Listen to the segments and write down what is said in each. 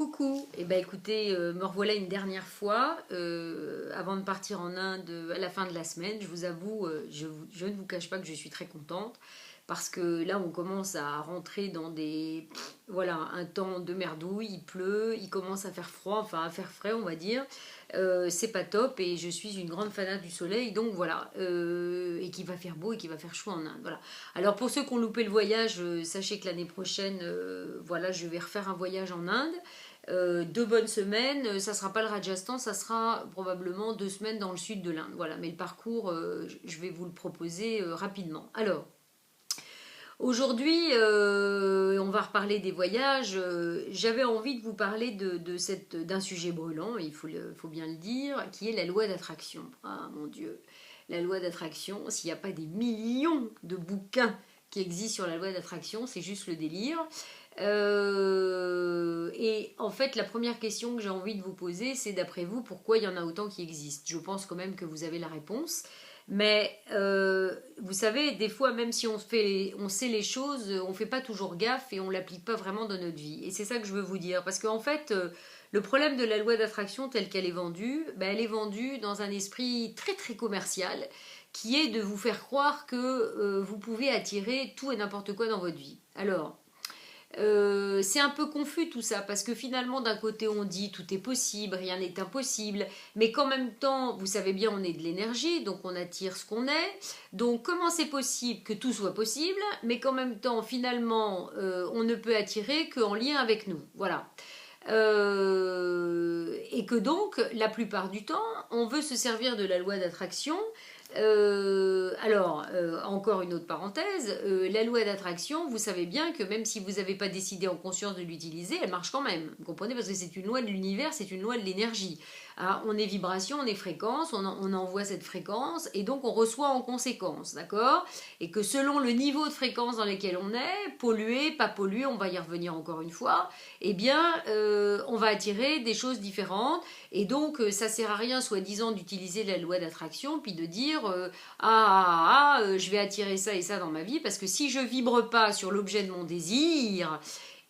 Coucou, et ben écoutez, me revoilà une dernière fois, avant de partir en Inde à la fin de la semaine. Je vous avoue, je ne vous cache pas que je suis très contente, parce que là on commence à rentrer dans voilà, un temps de merdouille, il pleut, il commence à faire froid, enfin à faire frais on va dire. C'est pas top et je suis une grande fanat du soleil, donc voilà, et qu'il va faire beau et qu'il va faire chaud en Inde, voilà. Alors pour ceux qui ont loupé le voyage, sachez que l'année prochaine, voilà, je vais refaire un voyage en Inde. 2 bonnes semaines, ça sera pas le Rajasthan, ça sera probablement 2 semaines dans le sud de l'Inde. Voilà, mais le parcours, je vais vous le proposer rapidement. Alors, aujourd'hui, on va reparler des voyages. J'avais envie de vous parler d'un sujet brûlant, faut bien le dire, qui est la loi d'attraction. Ah mon Dieu, la loi d'attraction, s'il n'y a pas des millions de bouquins qui existent sur la loi d'attraction, c'est juste le délire. Et en fait, la première question que j'ai envie de vous poser, c'est d'après vous, pourquoi il y en a autant qui existent? Je pense quand même que vous avez la réponse. Mais vous savez, des fois, même si on sait les choses, on ne fait pas toujours gaffe et on ne l'applique pas vraiment dans notre vie. Et c'est ça que je veux vous dire. Parce qu'en fait, le problème de la loi d'attraction telle qu'elle est vendue, ben, elle est vendue dans un esprit très très commercial qui est de vous faire croire que vous pouvez attirer tout et n'importe quoi dans votre vie. Alors, c'est un peu confus tout ça, parce que finalement d'un côté on dit tout est possible, rien n'est impossible, mais qu'en même temps, vous savez bien, on est de l'énergie, donc on attire ce qu'on est. Donc comment c'est possible que tout soit possible, mais qu'en même temps finalement on ne peut attirer qu'en lien avec nous, voilà. Et que donc la plupart du temps on veut se servir de la loi d'attraction. Encore une autre parenthèse, la loi d'attraction, vous savez bien que même si vous n'avez pas décidé en conscience de l'utiliser, elle marche quand même. Vous comprenez? Parce que c'est une loi de l'univers, c'est une loi de l'énergie. Hein, on est vibration, on est fréquence, on envoie cette fréquence et donc on reçoit en conséquence, d'accord? Et que selon le niveau de fréquence dans lequel on est, pollué, pas pollué, on va y revenir encore une fois, eh bien, on va attirer des choses différentes. Et donc, ça sert à rien, soi-disant, d'utiliser la loi d'attraction, puis de dire je vais attirer ça et ça dans ma vie, parce que si je vibre pas sur l'objet de mon désir,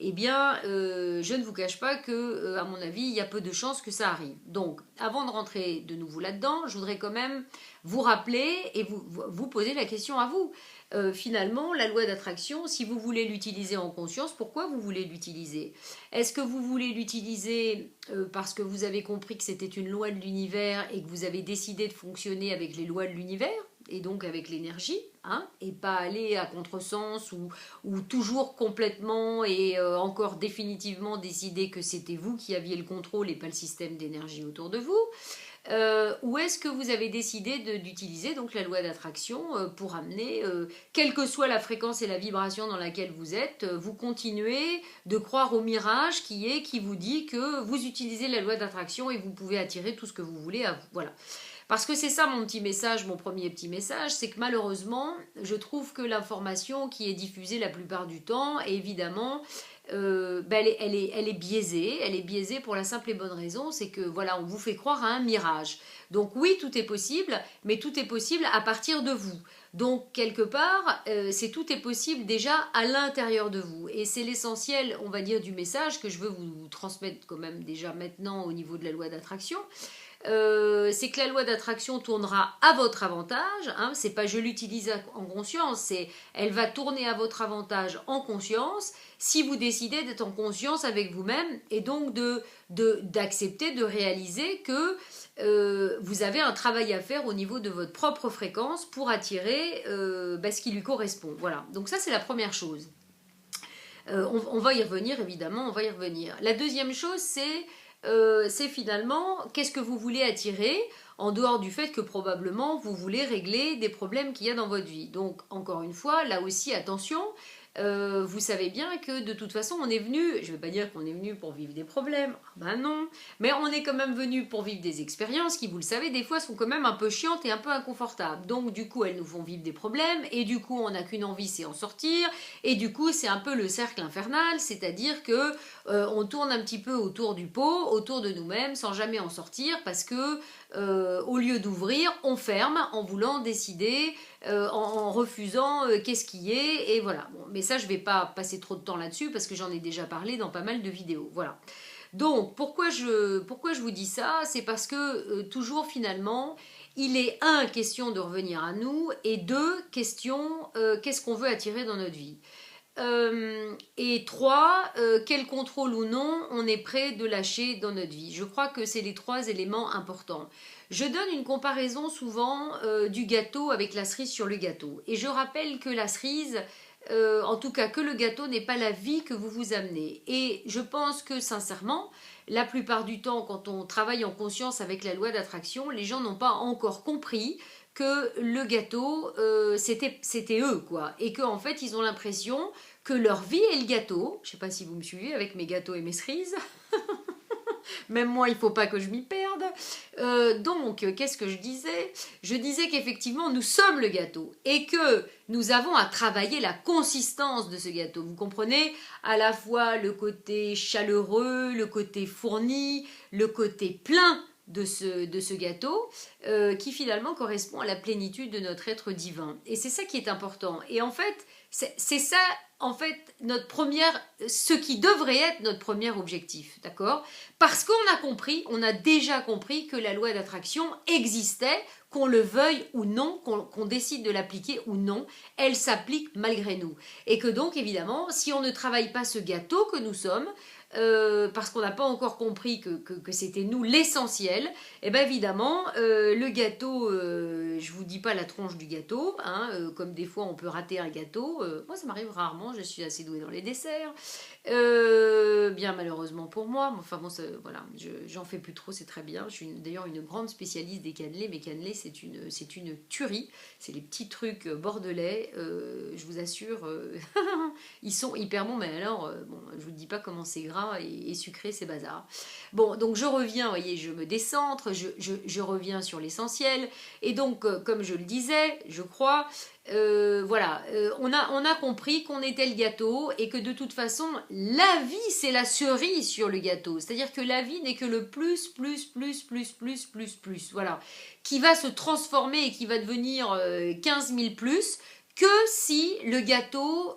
eh bien, je ne vous cache pas que, à mon avis, il y a peu de chances que ça arrive. Donc, avant de rentrer de nouveau là-dedans, je voudrais quand même vous rappeler et vous poser la question à vous. Finalement, la loi d'attraction, si vous voulez l'utiliser en conscience, pourquoi vous voulez l'utiliser? Est-ce que vous voulez l'utiliser parce que vous avez compris que c'était une loi de l'univers et que vous avez décidé de fonctionner avec les lois de l'univers et donc avec l'énergie, hein, et pas aller à contresens ou toujours complètement et encore définitivement décider que c'était vous qui aviez le contrôle et pas le système d'énergie autour de vous? Ou est-ce que vous avez décidé d'utiliser donc la loi d'attraction pour amener, quelle que soit la fréquence et la vibration dans laquelle vous êtes, vous continuez de croire au mirage qui vous dit que vous utilisez la loi d'attraction et vous pouvez attirer tout ce que vous voulez à vous. Voilà. Parce que c'est ça mon petit message, mon premier petit message, c'est que malheureusement, je trouve que l'information qui est diffusée la plupart du temps, évidemment, elle est biaisée. Elle est biaisée pour la simple et bonne raison, c'est que voilà, on vous fait croire à un mirage. Donc oui, tout est possible, mais tout est possible à partir de vous. Donc quelque part, c'est tout est possible déjà à l'intérieur de vous. Et c'est l'essentiel, on va dire, du message que je veux vous transmettre quand même déjà maintenant au niveau de la loi d'attraction. C'est que la loi d'attraction tournera à votre avantage, hein, c'est pas je l'utilise en conscience, c'est elle va tourner à votre avantage en conscience si vous décidez d'être en conscience avec vous-même et donc d'accepter, de réaliser que vous avez un travail à faire au niveau de votre propre fréquence pour attirer ce qui lui correspond. Voilà, donc ça c'est la première chose. On va y revenir évidemment, on va y revenir. La deuxième chose c'est finalement qu'est-ce que vous voulez attirer en dehors du fait que probablement vous voulez régler des problèmes qu'il y a dans votre vie. Donc encore une fois, là aussi attention, vous savez bien que de toute façon on est venu, je ne vais pas dire qu'on est venu pour vivre des problèmes, ben non, mais on est quand même venu pour vivre des expériences qui, vous le savez, des fois sont quand même un peu chiantes et un peu inconfortables. Donc du coup elles nous font vivre des problèmes et du coup on n'a qu'une envie, c'est en sortir, et du coup c'est un peu le cercle infernal, c'est-à-dire que on tourne un petit peu autour du pot, autour de nous-mêmes sans jamais en sortir parce que au lieu d'ouvrir, on ferme en voulant décider, en refusant qu'est-ce qui est, et voilà. Bon, mais ça, je ne vais pas passer trop de temps là-dessus parce que j'en ai déjà parlé dans pas mal de vidéos. Voilà. Donc, pourquoi je vous dis ça? C'est parce que toujours finalement, il est un, question de revenir à nous, et deux, question, qu'est-ce qu'on veut attirer dans notre vie. Et trois, quel contrôle ou non on est prêt de lâcher dans notre vie. Je crois que c'est les trois éléments importants. Je donne une comparaison souvent du gâteau avec la cerise sur le gâteau. Et je rappelle que la cerise, en tout cas que le gâteau n'est pas la vie que vous vous amenez. Et je pense que sincèrement, la plupart du temps, quand on travaille en conscience avec la loi d'attraction, les gens n'ont pas encore compris que le gâteau, c'était eux, quoi. Et qu'en fait, ils ont l'impression que leur vie est le gâteau. Je ne sais pas si vous me suivez avec mes gâteaux et mes cerises. Même moi, il ne faut pas que je m'y perde. Donc, qu'est-ce que je disais? Je disais qu'effectivement, nous sommes le gâteau et que nous avons à travailler la consistance de ce gâteau. Vous comprenez? À la fois le côté chaleureux, le côté fourni, le côté plein de ce gâteau qui finalement correspond à la plénitude de notre être divin. Et c'est ça qui est important. Et en fait, c'est ça, en fait, ce qui devrait être notre premier objectif, d'accord? Parce qu'on a compris, on a déjà compris que la loi d'attraction existait, qu'on le veuille ou non, qu'on décide de l'appliquer ou non, elle s'applique malgré nous. Et que donc, évidemment, si on ne travaille pas ce gâteau que nous sommes, parce qu'on n'a pas encore compris que c'était nous l'essentiel, et bien évidemment, le gâteau, je vous dis pas la tronche du gâteau, hein, comme des fois on peut rater un gâteau, moi ça m'arrive rarement, je suis assez douée dans les desserts, bien malheureusement pour moi, mais enfin bon, voilà, j'en fais plus trop, c'est très bien, je suis d'ailleurs une grande spécialiste des cannelés, mes cannelés c'est une tuerie, c'est les petits trucs bordelais, je vous assure, ils sont hyper bons, mais alors, bon, je vous dis pas comment c'est gras et sucré, c'est bazar. Bon, donc je reviens, vous voyez, je me décentre, je reviens sur l'essentiel, et donc, comme je le disais, je crois, voilà, on a compris qu'on était le gâteau, et que de toute façon, la vie, c'est la cerise sur le gâteau, c'est-à-dire que la vie n'est que le plus, voilà, qui va se transformer et qui va devenir 15 000 plus, que si le gâteau,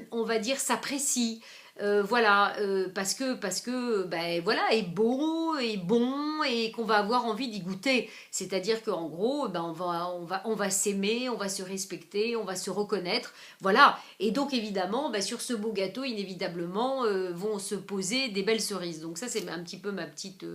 on va dire, s'apprécie. Voilà, parce que ben, voilà, est beau, est bon, et qu'on va avoir envie d'y goûter. C'est-à-dire qu'en gros, ben, on va s'aimer, on va se respecter, on va se reconnaître. Voilà. Et donc, évidemment, ben, sur ce beau gâteau, inévitablement, vont se poser des belles cerises. Donc ça, c'est un petit peu ma petite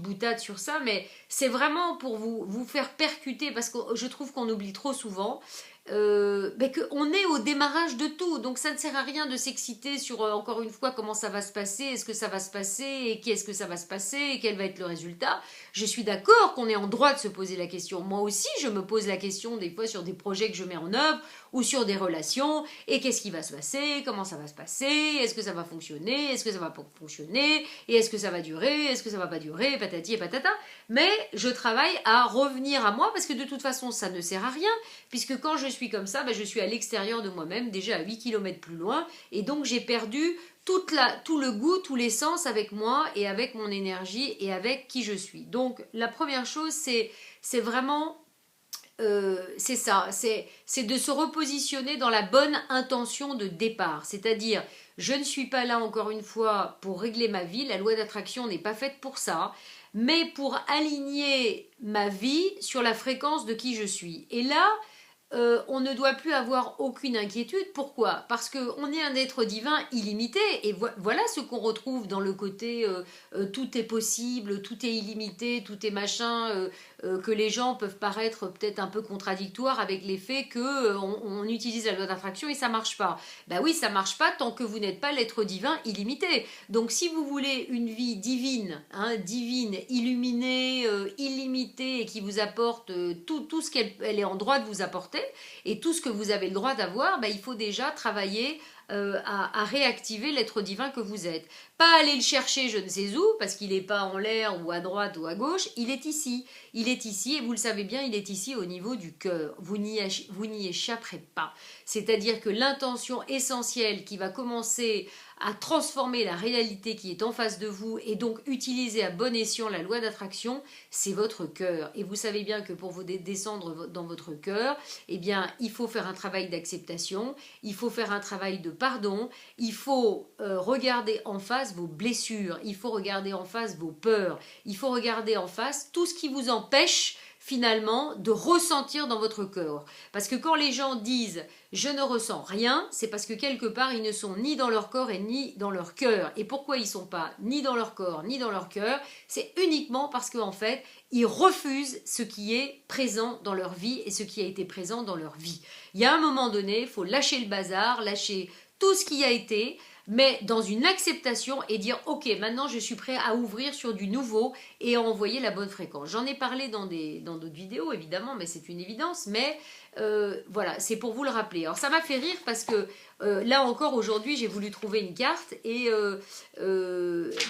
boutade sur ça. Mais c'est vraiment pour vous faire percuter, parce que je trouve qu'on oublie trop souvent. Qu'on est au démarrage de tout, donc ça ne sert à rien de s'exciter sur encore une fois comment ça va se passer, est-ce que ça va se passer, et qu'est-ce que ça va se passer, et quel va être le résultat. Je suis d'accord qu'on est en droit de se poser la question, moi aussi je me pose la question des fois sur des projets que je mets en œuvre, ou sur des relations, et qu'est-ce qui va se passer, comment ça va se passer, est-ce que ça va fonctionner, est-ce que ça va pas fonctionner, et est-ce que ça va durer, est-ce que ça va pas durer, patati et patata. Mais je travaille à revenir à moi, parce que de toute façon ça ne sert à rien, puisque quand je suis comme ça, ben je suis à l'extérieur de moi-même, déjà à 8 km plus loin, et donc j'ai perdu tout le goût, tout l'essence avec moi, et avec mon énergie, et avec qui je suis. Donc la première chose, c'est vraiment... c'est ça, c'est de se repositionner dans la bonne intention de départ. C'est-à-dire, je ne suis pas là encore une fois pour régler ma vie, la loi d'attraction n'est pas faite pour ça, mais pour aligner ma vie sur la fréquence de qui je suis. Et là, on ne doit plus avoir aucune inquiétude. Pourquoi? Parce qu'on est un être divin illimité, et voilà ce qu'on retrouve dans le côté tout est possible, tout est illimité, tout est machin, que les gens peuvent paraître peut-être un peu contradictoires avec les faits que on utilise la loi d'attraction et ça marche pas. Ben oui, ça marche pas tant que vous n'êtes pas l'être divin illimité. Donc si vous voulez une vie divine, hein, divine, illuminée, illimitée, et qui vous apporte tout ce qu'elle est en droit de vous apporter, et tout ce que vous avez le droit d'avoir, ben, il faut déjà travailler à réactiver l'être divin que vous êtes. Pas aller le chercher je ne sais où, parce qu'il n'est pas en l'air ou à droite ou à gauche, il est ici. Il est ici, et vous le savez bien, il est ici au niveau du cœur. Vous n'y échapperez pas. C'est-à-dire que l'intention essentielle qui va commencer à transformer la réalité qui est en face de vous, et donc utiliser à bon escient la loi d'attraction, c'est votre cœur. Et vous savez bien que pour vous descendre dans votre cœur, eh bien, il faut faire un travail d'acceptation, il faut faire un travail de pardon, il faut regarder en face vos blessures, il faut regarder en face vos peurs, il faut regarder en face tout ce qui vous empêche finalement de ressentir dans votre corps. Parce que quand les gens disent je ne ressens rien, c'est parce que quelque part ils ne sont ni dans leur corps et ni dans leur cœur. Et pourquoi ils ne sont pas ni dans leur corps ni dans leur cœur? C'est uniquement parce qu'en fait ils refusent ce qui est présent dans leur vie et ce qui a été présent dans leur vie. Il y a un moment donné, il faut lâcher le bazar, lâcher tout ce qui a été, mais dans une acceptation et dire ok, maintenant je suis prêt à ouvrir sur du nouveau et à envoyer la bonne fréquence. J'en ai parlé dans d'autres vidéos évidemment, mais c'est une évidence, mais voilà, c'est pour vous le rappeler. Alors ça m'a fait rire parce que là encore aujourd'hui j'ai voulu trouver une carte et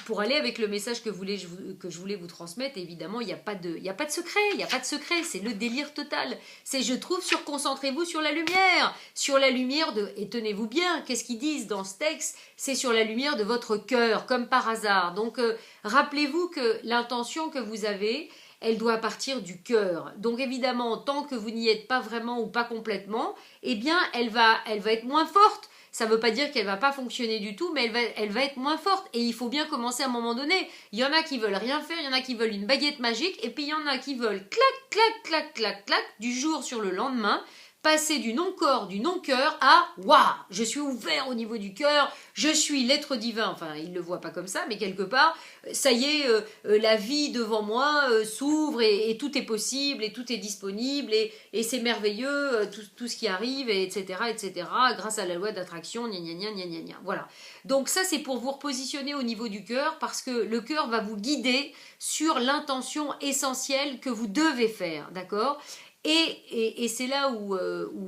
pour aller avec le message que je voulais vous transmettre, évidemment il n'y a pas de secret, c'est le délire total. C'est je trouve concentrez-vous sur la lumière de, et tenez-vous bien, qu'est-ce qu'ils disent dans ce texte? C'est sur la lumière de votre cœur, comme par hasard. Donc rappelez-vous que l'intention que vous avez, elle doit partir du cœur. Donc évidemment, tant que vous n'y êtes pas vraiment ou pas complètement, eh bien elle va être moins forte. Ça ne veut pas dire qu'elle ne va pas fonctionner du tout, mais elle va être moins forte. Et il faut bien commencer à un moment donné. Il y en a qui veulent rien faire, il y en a qui veulent une baguette magique, et puis il y en a qui veulent clac, clac, clac, clac, clac, du jour sur le lendemain, passer du non-corps, du non-cœur à « Waouh, je suis ouvert au niveau du cœur, je suis l'être divin ». Enfin, il ne le voit pas comme ça, mais quelque part, ça y est, la vie devant moi s'ouvre et tout est possible et tout est disponible et c'est merveilleux, tout ce qui arrive, etc., etc., grâce à la loi d'attraction, gna gna gna gna gna gna. Voilà. Donc ça, c'est pour vous repositionner au niveau du cœur parce que le cœur va vous guider sur l'intention essentielle que vous devez faire, d'accord ? Et c'est là où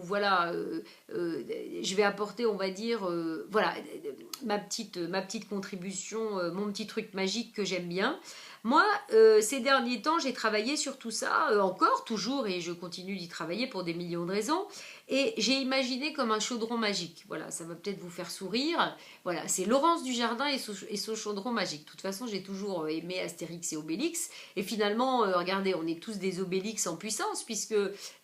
voilà, je vais apporter, on va dire, voilà, ma petite contribution, mon petit truc magique que j'aime bien. Moi, ces derniers temps, j'ai travaillé sur tout ça, encore, toujours, et je continue d'y travailler pour des millions de raisons. Et j'ai imaginé comme un chaudron magique. Voilà, ça va peut-être vous faire sourire. Voilà, c'est Laurence Dujardin et son chaudron magique. De toute façon, j'ai toujours aimé Astérix et Obélix. Et finalement, regardez, on est tous des Obélix en puissance, puisque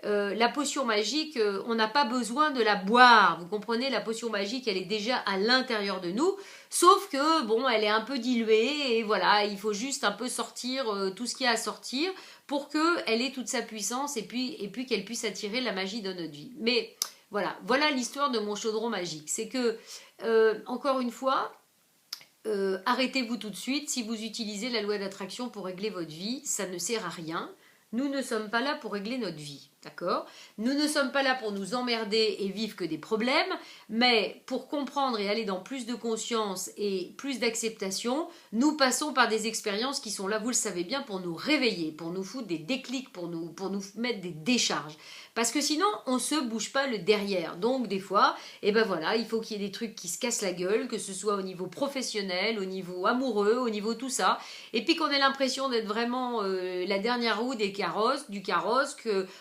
la potion magique, on n'a pas besoin de la boire. Vous comprenez, la potion magique, elle est déjà à l'intérieur de nous. Sauf que, bon, elle est un peu diluée. Et voilà, il faut juste un peu sortir tout ce qu'il y a à sortir pour qu'elle ait toute sa puissance et puis qu'elle puisse attirer la magie de notre vie. Mais voilà l'histoire de mon chaudron magique. C'est que, encore une fois, arrêtez-vous tout de suite. Si vous utilisez la loi d'attraction pour régler votre vie, ça ne sert à rien. Nous ne sommes pas là pour régler notre vie, d'accord? Nous ne sommes pas là pour nous emmerder et vivre que des problèmes, mais pour comprendre et aller dans plus de conscience et plus d'acceptation, nous passons par des expériences qui sont là, vous le savez bien, pour nous réveiller, pour nous foutre des déclics, pour nous mettre des décharges. Parce que sinon, on ne se bouge pas le derrière. Donc, des fois, eh ben voilà, il faut qu'il y ait des trucs qui se cassent la gueule, que ce soit au niveau professionnel, au niveau amoureux, au niveau tout ça. Et puis qu'on ait l'impression d'être vraiment la dernière roue du carrosse,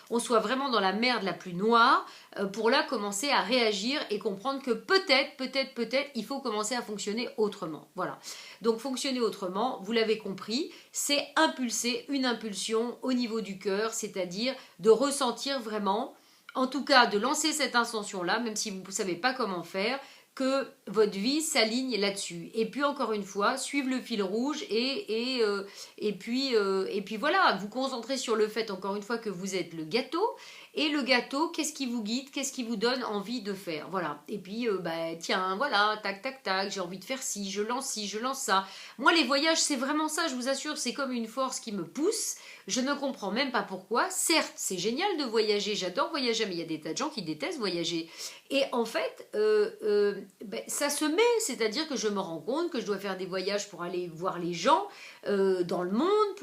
qu'on soit vraiment dans la merde la plus noire, pour là commencer à réagir et comprendre que peut-être, il faut commencer à fonctionner autrement. Voilà. Donc, fonctionner autrement, vous l'avez compris, c'est impulser une impulsion au niveau du cœur, c'est-à-dire de ressentir vraiment, en tout cas de lancer cette intention-là, même si vous ne savez pas comment faire, que votre vie s'aligne là-dessus. Et puis encore une fois, suivre le fil rouge et puis voilà, vous concentrer sur le fait encore une fois que vous êtes le gâteau. Et le gâteau, qu'est-ce qui vous guide, qu'est-ce qui vous donne envie de faire, voilà. Et puis, tiens, voilà, tac, tac, tac, j'ai envie de faire ci, je lance ça. Moi, les voyages, c'est vraiment ça, je vous assure, c'est comme une force qui me pousse. Je ne comprends même pas pourquoi. Certes, c'est génial de voyager, j'adore voyager, mais il y a des tas de gens qui détestent voyager. Et en fait, ça se met, c'est-à-dire que je me rends compte que je dois faire des voyages pour aller voir les gens dans le monde,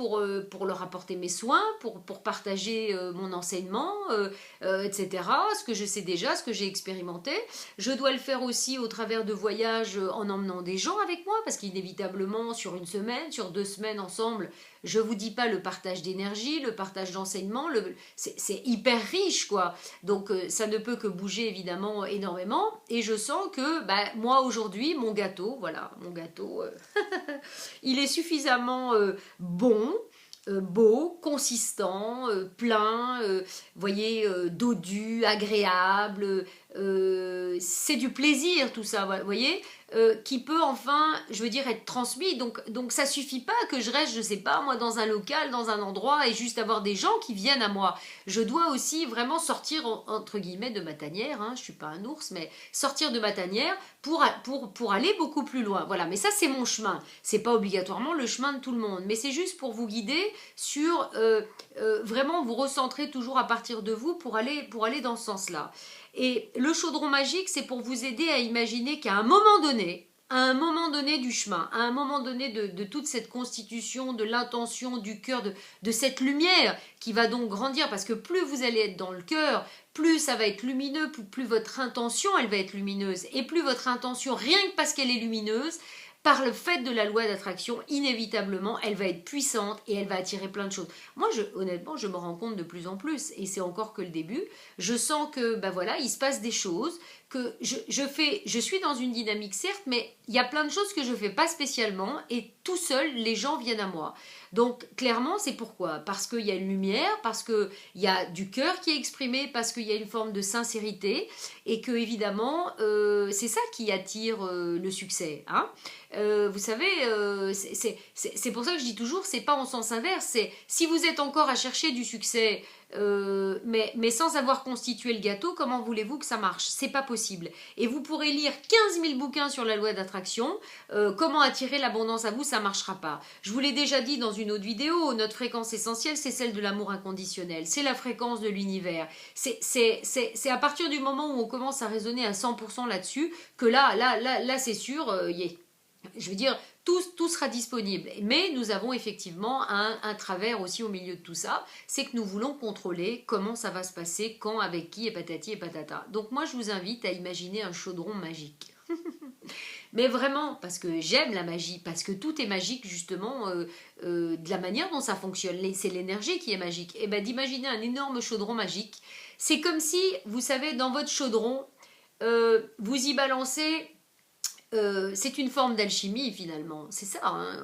pour leur apporter mes soins, pour partager mon enseignement, etc. Ce que je sais déjà, ce que j'ai expérimenté. Je dois le faire aussi au travers de voyages en emmenant des gens avec moi, parce qu'inévitablement, sur une semaine, sur 2 semaines ensemble, je vous dis pas le partage d'énergie, le partage d'enseignement, c'est hyper riche, quoi. Donc, ça ne peut que bouger, évidemment, énormément. Et je sens que, moi, aujourd'hui, mon gâteau, il est suffisamment bon, beau, consistant, plein, voyez, dodu, agréable, c'est du plaisir tout ça, vous voyez, qui peut enfin, je veux dire, être transmis. Donc ça suffit pas que je reste, je sais pas, moi, dans un local, dans un endroit et juste avoir des gens qui viennent à moi. Je dois aussi vraiment sortir, entre guillemets, de ma tanière, hein, je suis pas un ours, mais sortir de ma tanière pour aller beaucoup plus loin. Voilà, mais ça c'est mon chemin. C'est pas obligatoirement le chemin de tout le monde, mais c'est juste pour vous guider sur vraiment vous recentrer toujours à partir de vous pour aller dans ce sens-là. Et le chaudron magique, c'est pour vous aider à imaginer qu'à un moment donné du chemin, à un moment donné de toute cette constitution, de l'intention, du cœur, de cette lumière qui va donc grandir, parce que plus vous allez être dans le cœur, plus ça va être lumineux, plus votre intention, elle va être lumineuse. Et plus votre intention, rien que parce qu'elle est lumineuse, par le fait de la loi d'attraction, inévitablement, elle va être puissante et elle va attirer plein de choses. Moi, honnêtement, je me rends compte de plus en plus, et c'est encore que le début, je sens que, ben voilà, il se passe des choses, que je suis dans une dynamique certes, mais il y a plein de choses que je ne fais pas spécialement, et tout seul, les gens viennent à moi. Donc, clairement, c'est pourquoi? Parce qu'il y a une lumière, parce qu'il y a du cœur qui est exprimé, parce qu'il y a une forme de sincérité, et que, évidemment, c'est ça qui attire le succès, hein. Vous savez, c'est pour ça que je dis toujours, c'est pas en sens inverse, c'est si vous êtes encore à chercher du succès, mais sans avoir constitué le gâteau, comment voulez-vous que ça marche? C'est pas possible. Et vous pourrez lire 15 000 bouquins sur la loi d'attraction, comment attirer l'abondance à vous, ça marchera pas. Je vous l'ai déjà dit dans une autre vidéo, notre fréquence essentielle, c'est celle de l'amour inconditionnel, c'est la fréquence de l'univers. C'est à partir du moment où on commence à raisonner à 100% là-dessus, que là c'est sûr, je veux dire, tout sera disponible. Mais nous avons effectivement un travers aussi au milieu de tout ça, c'est que nous voulons contrôler comment ça va se passer, quand, avec qui, et patati et patata. Donc moi, je vous invite à imaginer un chaudron magique. Mais vraiment, parce que j'aime la magie, parce que tout est magique justement de la manière dont ça fonctionne. C'est l'énergie qui est magique. Et bien d'imaginer un énorme chaudron magique, c'est comme si, vous savez, dans votre chaudron, vous y balancez... c'est une forme d'alchimie finalement, c'est ça, hein,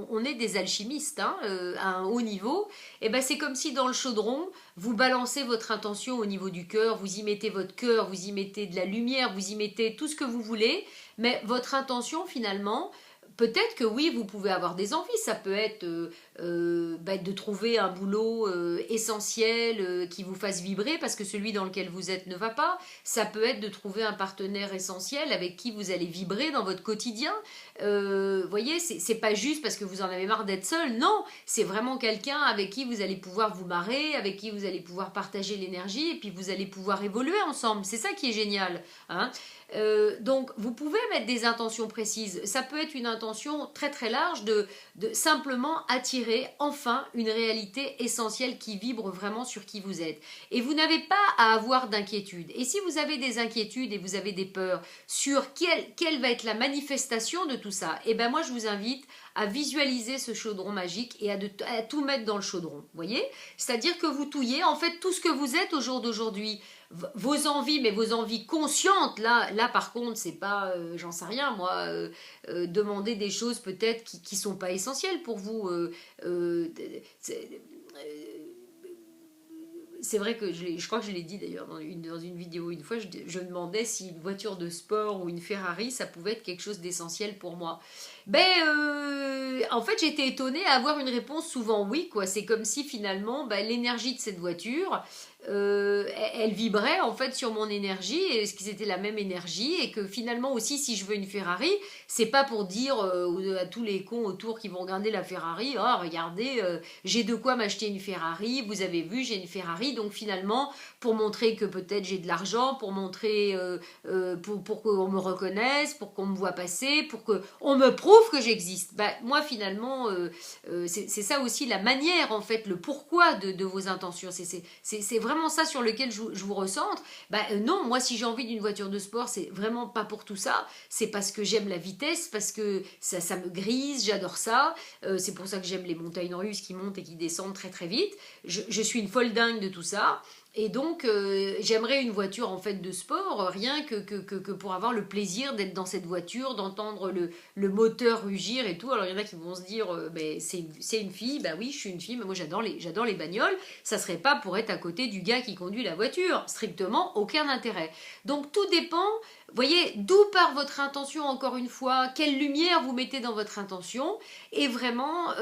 on est des alchimistes hein, à un haut niveau, et ben c'est comme si dans le chaudron, vous balancez votre intention au niveau du cœur, vous y mettez votre cœur, vous y mettez de la lumière, vous y mettez tout ce que vous voulez, mais votre intention finalement, peut-être que oui, vous pouvez avoir des envies, ça peut être de trouver un boulot essentiel qui vous fasse vibrer parce que celui dans lequel vous êtes ne va pas, ça peut être de trouver un partenaire essentiel avec qui vous allez vibrer dans votre quotidien. Voyez, c'est pas juste parce que vous en avez marre d'être seul, non, c'est vraiment quelqu'un avec qui vous allez pouvoir vous marrer, avec qui vous allez pouvoir partager l'énergie et puis vous allez pouvoir évoluer ensemble, c'est ça qui est génial, hein. Donc vous pouvez mettre des intentions précises, ça peut être une intention très très large de simplement attirer enfin une réalité essentielle qui vibre vraiment sur qui vous êtes, et vous n'avez pas à avoir d'inquiétude, et si vous avez des inquiétudes et vous avez des peurs sur quelle va être la manifestation de tout ça, et ben moi je vous invite à visualiser ce chaudron magique et à tout mettre dans le chaudron, voyez, c'est-à-dire que vous touillez en fait tout ce que vous êtes au jour d'aujourd'hui, vos envies, mais vos envies conscientes, là par contre, c'est pas, j'en sais rien, moi, demander des choses peut-être qui sont pas essentielles pour vous. C'est vrai que je crois que je l'ai dit d'ailleurs dans une vidéo une fois, je me demandais si une voiture de sport ou une Ferrari, ça pouvait être quelque chose d'essentiel pour moi. En fait, j'étais étonnée à avoir une réponse souvent oui, quoi. C'est comme si finalement, l'énergie de cette voiture, elle vibrait en fait sur mon énergie, et ce qui c'était la même énergie, et que finalement aussi, si je veux une Ferrari, c'est pas pour dire à tous les cons autour qui vont regarder la Ferrari, oh regardez, j'ai de quoi m'acheter une Ferrari, vous avez vu, j'ai une Ferrari, donc finalement, pour montrer que peut-être j'ai de l'argent, pour montrer, pour qu'on me reconnaisse, pour qu'on me voit passer, pour qu'on me prouve que j'existe. Moi finalement, c'est ça aussi la manière, en fait, le pourquoi de vos intentions. C'est vraiment ça sur lequel je vous recentre. Non, moi si j'ai envie d'une voiture de sport, c'est vraiment pas pour tout ça. C'est parce que j'aime la vitesse, parce que ça me grise, j'adore ça. C'est pour ça que j'aime les montagnes russes qui montent et qui descendent très très vite. Je suis une folle dingue de tout ça. Et donc, j'aimerais une voiture en fait de sport, rien que pour avoir le plaisir d'être dans cette voiture, d'entendre le moteur rugir et tout. Alors, il y en a qui vont se dire, ben, c'est une fille, bah oui, je suis une fille, mais moi j'adore les bagnoles. Ça serait pas pour être à côté du gars qui conduit la voiture. Strictement aucun intérêt. Donc, tout dépend, voyez, d'où part votre intention, encore une fois, quelle lumière vous mettez dans votre intention, et vraiment,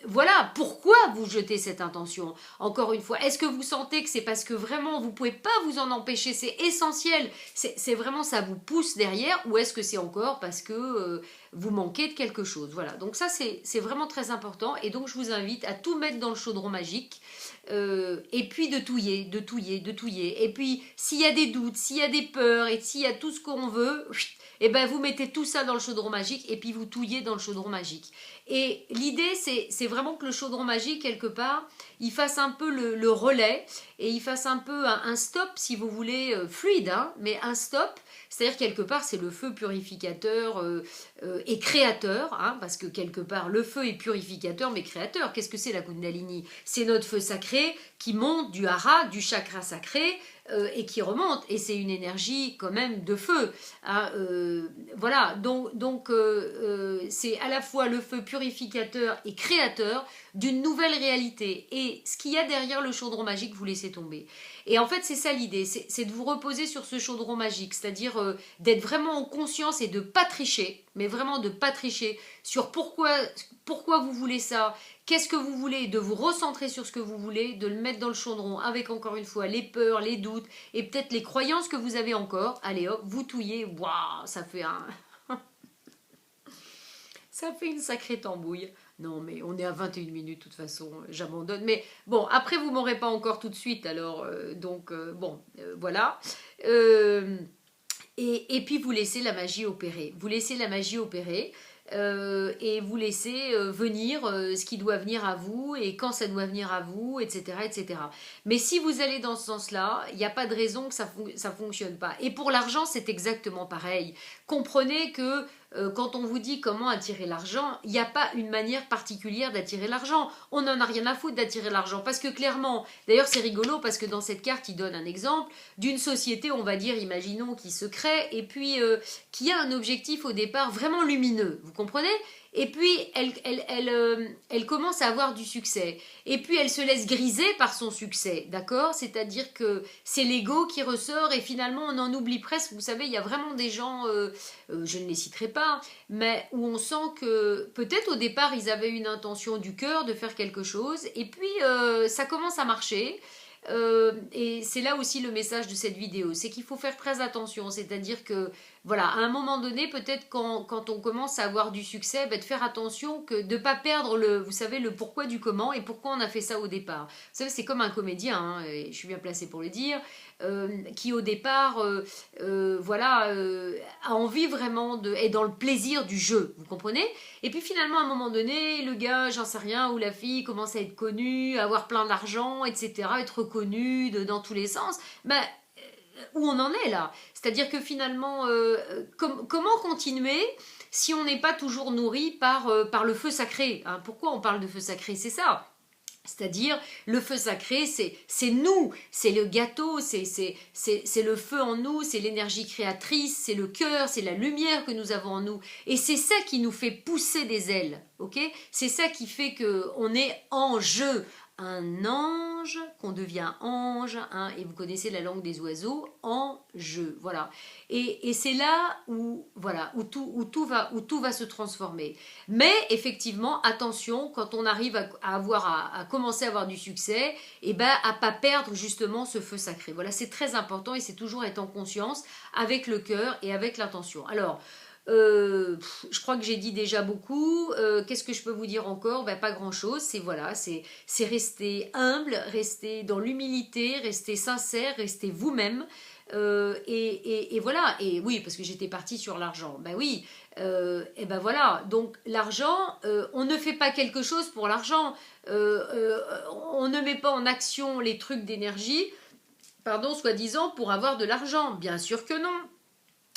voilà, pourquoi vous jetez cette intention. Encore une fois, est-ce que vous sentez que c'est parce que vraiment vous pouvez pas vous en empêcher, c'est essentiel, c'est vraiment ça vous pousse derrière, ou est-ce que c'est encore parce que vous manquez de quelque chose. Voilà, donc ça c'est vraiment très important, et donc je vous invite à tout mettre dans le chaudron magique, et puis de touiller, de touiller, de touiller. Et puis s'il y a des doutes, s'il y a des peurs, et s'il y a tout ce qu'on veut, et ben vous mettez tout ça dans le chaudron magique, et puis vous touillez dans le chaudron magique. Et l'idée, c'est vraiment que le chaudron magique, quelque part, il fasse un peu le relais, et il fasse un peu un stop, si vous voulez, fluide, hein, mais un stop, c'est-à-dire quelque part, c'est le feu purificateur et créateur, hein, parce que quelque part, le feu est purificateur, mais créateur. Qu'est-ce que c'est la Kundalini? C'est notre feu sacré qui monte du hara, du chakra sacré, et qui remonte, et c'est une énergie quand même de feu, hein, voilà, donc c'est à la fois le feu purificateur et créateur d'une nouvelle réalité, et ce qu'il y a derrière le chaudron magique, vous laissez tomber. Et en fait, c'est ça l'idée, c'est de vous reposer sur ce chaudron magique, c'est-à-dire d'être vraiment en conscience et de pas tricher, mais vraiment de pas tricher sur pourquoi vous voulez ça, qu'est-ce que vous voulez, de vous recentrer sur ce que vous voulez, de le mettre dans le chaudron avec, encore une fois, les peurs, les doutes et peut-être les croyances que vous avez encore. Allez hop, vous touillez, waouh, ça fait ça fait une sacrée tambouille. Non, mais on est à 21 minutes, de toute façon, j'abandonne. Mais bon, après, vous m'aurez pas encore tout de suite, alors, bon, voilà. Euh, et puis, vous laissez la magie opérer. Vous laissez la magie opérer. Et vous laissez venir ce qui doit venir à vous et quand ça doit venir à vous, etc. etc. Mais si vous allez dans ce sens-là, il n'y a pas de raison que ça ne fonctionne pas. Et pour l'argent, c'est exactement pareil. Comprenez que quand on vous dit comment attirer l'argent, il n'y a pas une manière particulière d'attirer l'argent. On n'en a rien à foutre d'attirer l'argent. Parce que clairement, d'ailleurs c'est rigolo parce que dans cette carte, il donne un exemple d'une société, on va dire, imaginons, qui se crée et puis qui a un objectif au départ vraiment lumineux. Vous comprenez? Et puis, elle commence à avoir du succès. Et puis, elle se laisse griser par son succès, d'accord? C'est-à-dire que c'est l'ego qui ressort et finalement, on en oublie presque. Vous savez, il y a vraiment des gens, je ne les citerai pas, mais où on sent que peut-être au départ, ils avaient une intention du cœur de faire quelque chose. Et puis, ça commence à marcher. Et c'est là aussi le message de cette vidéo, c'est qu'il faut faire très attention, c'est-à-dire que voilà, à un moment donné, peut-être quand on commence à avoir du succès, de faire attention que de ne pas perdre vous savez, le pourquoi du comment et pourquoi on a fait ça au départ. Vous savez, c'est comme un comédien, hein, et je suis bien placée pour le dire, qui au départ, voilà, a envie vraiment est dans le plaisir du jeu, vous comprenez? Et puis finalement, à un moment donné, le gars, j'en sais rien, ou la fille commence à être connue, à avoir plein d'argent, etc., être reconnue dans tous les sens. Ben, où on en est là. C'est-à-dire que finalement, comment continuer si on n'est pas toujours nourri par le feu sacré, hein? Pourquoi on parle de feu sacré? C'est ça. C'est-à-dire, le feu sacré, c'est nous, c'est le gâteau, c'est le feu en nous, c'est l'énergie créatrice, c'est le cœur, c'est la lumière que nous avons en nous. Et c'est ça qui nous fait pousser des ailes, ok? C'est ça qui fait qu'on est en jeu. Un ange, qu'on devient ange, hein, et vous connaissez la langue des oiseaux, en jeu, voilà. Et c'est là où, voilà, où tout va se transformer. Mais effectivement, attention, quand on arrive à commencer à avoir du succès, et ben à pas perdre justement ce feu sacré. Voilà, c'est très important et c'est toujours être en conscience avec le cœur et avec l'intention. Alors, je crois que j'ai dit déjà beaucoup. Qu'est-ce que je peux vous dire encore? Ben, pas grand-chose. C'est voilà, c'est rester humble, rester dans l'humilité, rester sincère, rester vous-même. Et voilà. Et oui, parce que j'étais partie sur l'argent. Ben oui. Et ben voilà. Donc l'argent, on ne fait pas quelque chose pour l'argent. On ne met pas en action les trucs d'énergie, pardon, soi-disant pour avoir de l'argent. Bien sûr que non.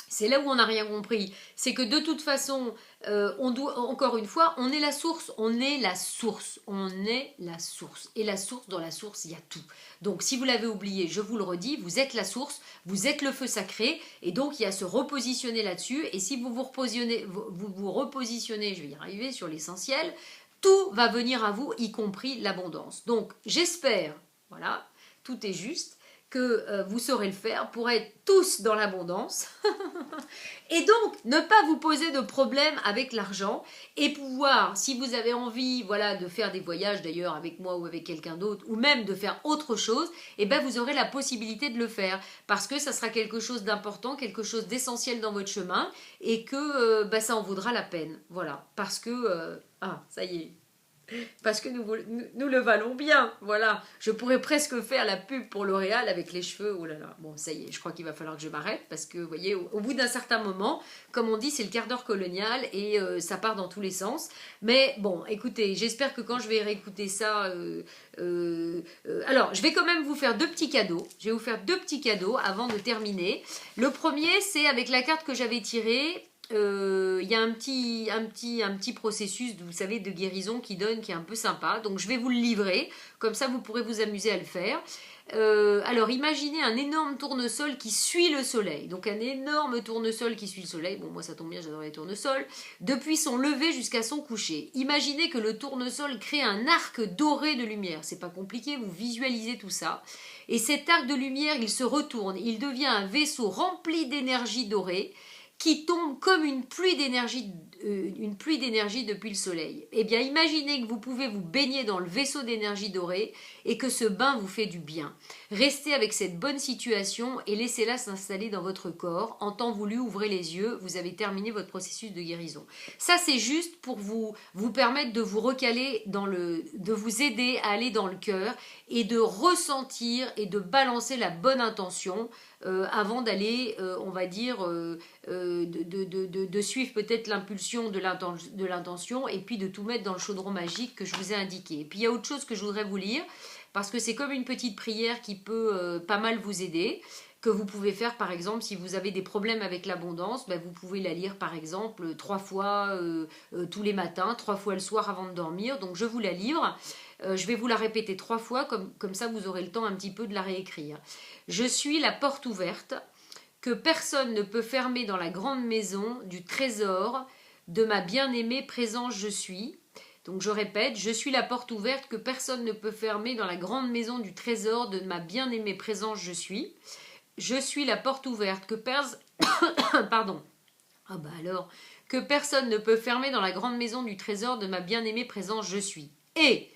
C'est là où on n'a rien compris. C'est que de toute façon, on doit, encore une fois, on est la source, on est la source, on est la source. Et la source, dans la source, il y a tout. Donc si vous l'avez oublié, je vous le redis, vous êtes la source, vous êtes le feu sacré, et donc il y a à se repositionner là-dessus. Et si vous vous repositionnez, je vais y arriver, sur l'essentiel, tout va venir à vous, y compris l'abondance. Donc j'espère, voilà, tout est juste, que vous saurez le faire pour être tous dans l'abondance et donc ne pas vous poser de problème avec l'argent et pouvoir, si vous avez envie, voilà, de faire des voyages d'ailleurs avec moi ou avec quelqu'un d'autre, ou même de faire autre chose, et ben vous aurez la possibilité de le faire parce que ça sera quelque chose d'important, quelque chose d'essentiel dans votre chemin et que ça en vaudra la peine, voilà, parce que ça y est. Parce que nous le valons bien, voilà. Je pourrais presque faire la pub pour L'Oréal avec les cheveux, oh là là. Bon, ça y est, je crois qu'il va falloir que je m'arrête parce que, vous voyez, au bout d'un certain moment, comme on dit, c'est le quart d'heure colonial et ça part dans tous les sens. Mais bon, écoutez, j'espère que quand je vais réécouter ça... alors, je vais quand même vous faire deux petits cadeaux. Je vais vous faire deux petits cadeaux avant de terminer. Le premier, c'est avec la carte que j'avais tirée... Il y a un petit processus, vous savez, de guérison qui est un peu sympa. Donc je vais vous le livrer, comme ça vous pourrez vous amuser à le faire. Alors imaginez un énorme tournesol qui suit le soleil. Donc un énorme tournesol qui suit le soleil. Bon, moi ça tombe bien, j'adore les tournesols. Depuis son lever jusqu'à son coucher. Imaginez que le tournesol crée un arc doré de lumière. C'est pas compliqué, vous visualisez tout ça. Et cet arc de lumière, il se retourne. Il devient un vaisseau rempli d'énergie dorée qui tombe comme une pluie d'énergie depuis le soleil. Eh bien, imaginez que vous pouvez vous baigner dans le vaisseau d'énergie dorée et que ce bain vous fait du bien. Restez avec cette bonne situation et laissez-la s'installer dans votre corps. En temps voulu, ouvrez les yeux, vous avez terminé votre processus de guérison. Ça, c'est juste pour vous permettre de vous recaler, de vous aider à aller dans le cœur et de ressentir et de balancer la bonne intention avant d'aller, on va dire, de suivre peut-être l'impulsion de l'intention et puis de tout mettre dans le chaudron magique que je vous ai indiqué. Et puis il y a autre chose que je voudrais vous lire, parce que c'est comme une petite prière qui peut pas mal vous aider, que vous pouvez faire par exemple si vous avez des problèmes avec l'abondance, vous pouvez la lire par exemple 3 fois tous les matins, 3 fois le soir avant de dormir. Donc je vous la livre. Je vais vous la répéter 3 fois, comme ça vous aurez le temps un petit peu de la réécrire. Je suis la porte ouverte que personne ne peut fermer dans la grande maison du trésor de ma bien-aimée présence je suis. Donc je répète, je suis la porte ouverte que personne ne peut fermer dans la grande maison du trésor de ma bien-aimée présence je suis. Je suis la porte ouverte que que personne ne peut fermer dans la grande maison du trésor de ma bien-aimée présence je suis. Et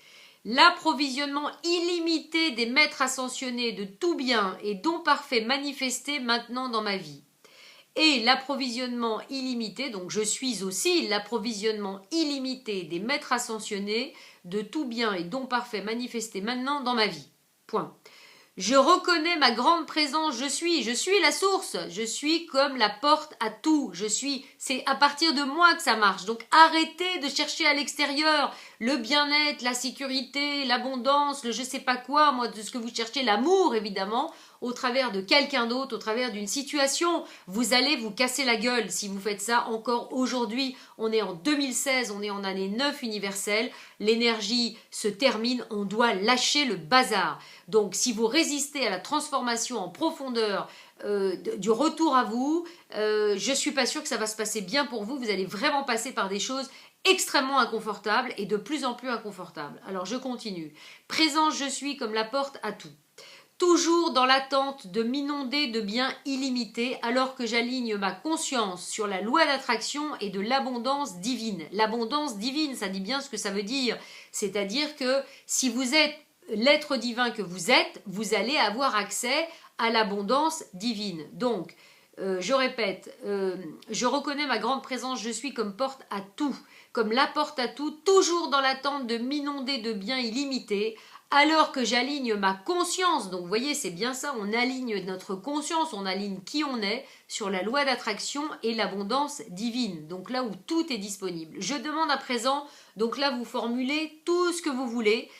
l'approvisionnement illimité des maîtres ascensionnés de tout bien et dons parfaits manifestés maintenant dans ma vie. Et l'approvisionnement illimité, donc je suis aussi l'approvisionnement illimité des maîtres ascensionnés de tout bien et dons parfaits manifestés maintenant dans ma vie. Point. Je reconnais ma grande présence, je suis la source, je suis comme la porte à tout, c'est à partir de moi que ça marche. Donc arrêtez de chercher à l'extérieur le bien-être, la sécurité, l'abondance, le je sais pas quoi, moi de ce que vous cherchez, l'amour évidemment, au travers de quelqu'un d'autre, au travers d'une situation. Vous allez vous casser la gueule si vous faites ça encore aujourd'hui. On est en 2016, on est en année 9 universelle, l'énergie se termine, on doit lâcher le bazar. Donc si vous résistez à la transformation en profondeur du retour à vous, je suis pas sûre que ça va se passer bien pour vous. Vous allez vraiment passer par des choses extrêmement inconfortables et de plus en plus inconfortables. Alors je continue. Présence je suis comme la porte à tout. Toujours dans l'attente de m'inonder de biens illimités alors que j'aligne ma conscience sur la loi d'attraction et de l'abondance divine. L'abondance divine, ça dit bien ce que ça veut dire. C'est-à-dire que si vous êtes l'être divin que vous êtes, vous allez avoir accès à l'abondance divine. Donc, je répète, je reconnais ma grande présence, je suis comme porte à tout, comme la porte à tout, toujours dans l'attente de m'inonder de biens illimités, alors que j'aligne ma conscience. Donc vous voyez, c'est bien ça, on aligne notre conscience, on aligne qui on est sur la loi d'attraction et l'abondance divine, donc là où tout est disponible. Je demande à présent, donc là vous formulez tout ce que vous voulez,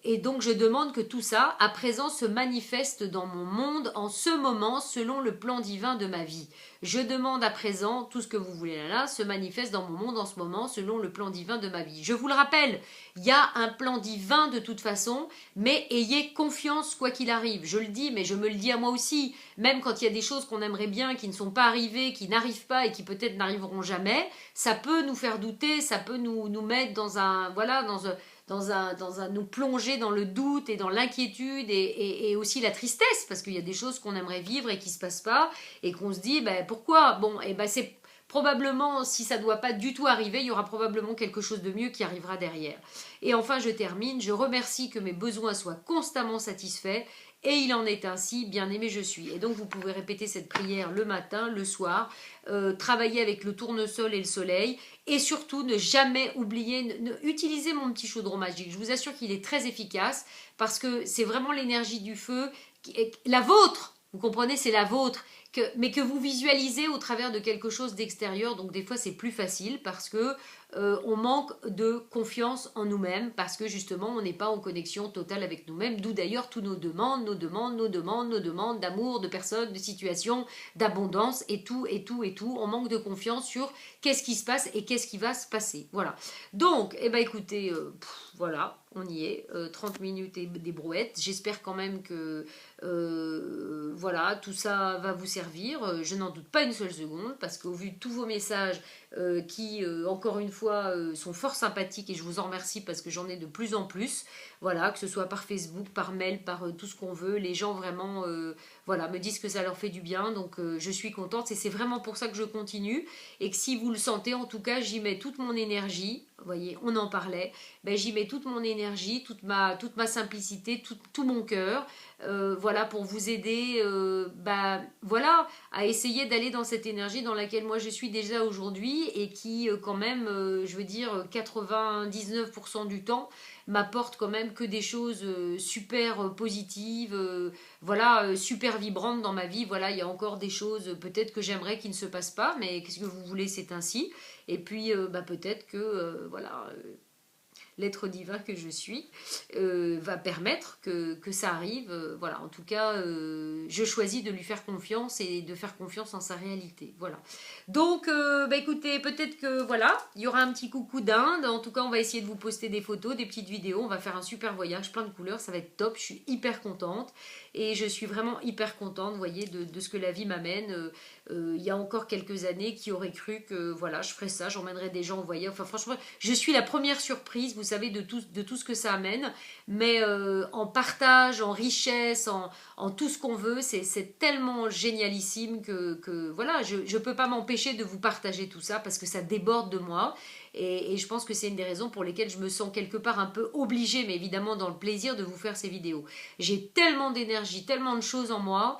Et donc je demande que tout ça, à présent, se manifeste dans mon monde en ce moment, selon le plan divin de ma vie. Je demande à présent, tout ce que vous voulez là, se manifeste dans mon monde en ce moment, selon le plan divin de ma vie. Je vous le rappelle, il y a un plan divin de toute façon, mais ayez confiance quoi qu'il arrive. Je le dis, mais je me le dis à moi aussi. Même quand il y a des choses qu'on aimerait bien, qui ne sont pas arrivées, qui n'arrivent pas et qui peut-être n'arriveront jamais, ça peut nous faire douter, ça peut nous mettre dans un... Voilà, nous plonger dans le doute et dans l'inquiétude et aussi la tristesse, parce qu'il y a des choses qu'on aimerait vivre et qui ne se passent pas, et qu'on se dit, ben, pourquoi? Bon, et ben c'est probablement, si ça ne doit pas du tout arriver, il y aura probablement quelque chose de mieux qui arrivera derrière. Et enfin, je termine, je remercie que mes besoins soient constamment satisfaits, et il en est ainsi, bien-aimé je suis. Et donc vous pouvez répéter cette prière le matin, le soir, travailler avec le tournesol et le soleil, et surtout ne jamais oublier, utiliser mon petit chaudron magique. Je vous assure qu'il est très efficace, parce que c'est vraiment l'énergie du feu, la vôtre, vous comprenez, c'est la vôtre, mais que vous visualisez au travers de quelque chose d'extérieur. Donc des fois c'est plus facile, parce que on manque de confiance en nous-mêmes, parce que justement on n'est pas en connexion totale avec nous-mêmes, d'où d'ailleurs tous nos demandes d'amour, de personnes, de situations, d'abondance et tout, on manque de confiance sur qu'est-ce qui se passe et qu'est-ce qui va se passer, voilà. Donc, eh ben écoutez, voilà, on y est, 30 minutes et des brouettes, j'espère quand même que voilà, tout ça va vous servir, je n'en doute pas une seule seconde, parce qu'au vu de tous vos messages qui, encore une fois, sont fort sympathiques, et je vous en remercie parce que j'en ai de plus en plus, voilà, que ce soit par Facebook, par mail, par tout ce qu'on veut, les gens vraiment voilà, me disent que ça leur fait du bien, donc je suis contente, et c'est vraiment pour ça que je continue, et que si vous le sentez, en tout cas, j'y mets toute mon énergie, vous voyez, on en parlait, ben, j'y mets toute mon énergie, toute ma simplicité, tout mon cœur, voilà, pour vous aider, bah, voilà, à essayer d'aller dans cette énergie dans laquelle moi je suis déjà aujourd'hui, et qui quand même, je veux dire, 99% du temps m'apporte quand même que des choses super positives, voilà, super vibrantes dans ma vie. Voilà, il y a encore des choses peut-être que j'aimerais qui ne se passent pas, mais qu'est-ce que vous voulez, c'est ainsi. Et puis bah, peut-être que voilà, l'être divin que je suis va permettre que ça arrive. Voilà, en tout cas, je choisis de lui faire confiance et de faire confiance en sa réalité. Voilà. Donc, bah, écoutez, peut-être que voilà, il y aura un petit coucou d'Inde. En tout cas, on va essayer de vous poster des photos, des petites vidéos. On va faire un super voyage, plein de couleurs. Ça va être top. Je suis hyper contente. Et je suis vraiment hyper contente, vous voyez, de ce que la vie m'amène. Il y a encore quelques années, qui auraient cru que voilà, je ferais ça, j'emmènerais des gens au voyage. Enfin, franchement, je suis la première surprise, vous savez, de tout ce que ça amène. Mais en partage, en richesse, en tout ce qu'on veut, c'est tellement génialissime que voilà, je ne peux pas m'empêcher de vous partager tout ça, parce que ça déborde de moi. Et je pense que c'est une des raisons pour lesquelles je me sens quelque part un peu obligée, mais évidemment dans le plaisir, de vous faire ces vidéos. J'ai tellement d'énergie, tellement de choses en moi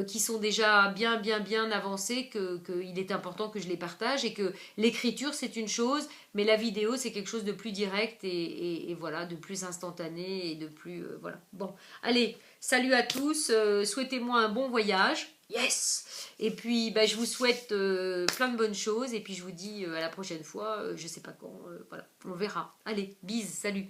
qui sont déjà bien avancées, qu'il est important que je les partage, et que l'écriture c'est une chose, mais la vidéo c'est quelque chose de plus direct et voilà, de plus instantané et de plus... voilà. Bon, allez, salut à tous, souhaitez-moi un bon voyage. Yes! Et puis, bah, je vous souhaite plein de bonnes choses. Et puis, je vous dis à la prochaine fois. Je sais pas quand. Voilà, on verra. Allez, bise, salut!